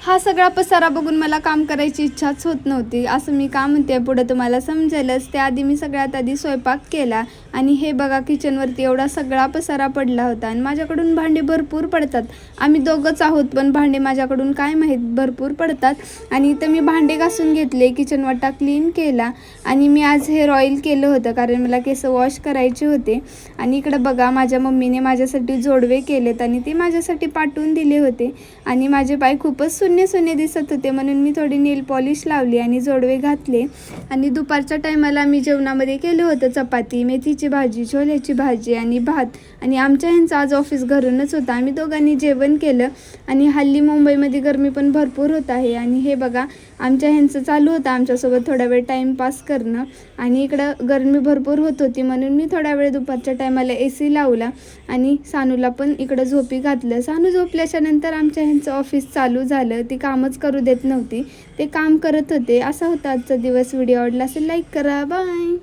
हा सगळा पसारा बघून मला काम करायची इच्छाच होत नव्हती. असं मी का म्हणते पुढं तुम्हाला समजेलच. त्याआधी मी सगळ्यात आधी स्वयंपाक केला आणि हे बघा किचनवरती एवढा सगळा पसारा पडला होता आणि माझ्याकडून भांडी भरपूर पडतात. आम्ही दोघंच आहोत पण भांडे माझ्याकडून काय माहीत भरपूर पडतात. आणि इथं मी भांडे घासून घेतले, किचन वाटा क्लीन केला आणि मी आज हेअर ऑइल केलं होतं कारण मला केस वॉश करायचे होते. आणि इकडं बघा माझ्या मम्मीने माझ्यासाठी जोडवे केलेत आणि ते माझ्यासाठी पाठवून दिले होते. आणि माझे पाय खूपच सुन्ने दिसत होते म्हणून मी थोडी नेल पॉलिश लावली आणि जोडवे घातले. आणि दुपारच्या टायमाला मी जेवणामध्ये केलं होतं चपाती, मेथीची भाजी, छोल्याची भाजी आणि भात. आणि आमच्या ह्यांचं आज ऑफिस घरूनच होतं. आम्ही दोघांनी जेवण केलं. आणि हल्ली मुंबईमध्ये गरमी पण भरपूर होत आहे. आणि हे बघा आमच्या ह्यांचं चालू होतं आमच्यासोबत थोडा वेळ टाईमपास करणं. आणि इकडं गरमी भरपूर होत होती म्हणून मी थोडा वेळ दुपारच्या टायमाला AC लावला आणि सानूला पण इकडं झोपी घातलं. सानू झोपल्याच्या नंतर आमच्या ह्यांचं ऑफिस चालू झालं. ती कामच करू देत नव्हती, ते काम करत होते. असा होता आजचा दिवस. व्हिडिओ आवडला असेल लाईक करा. बाय.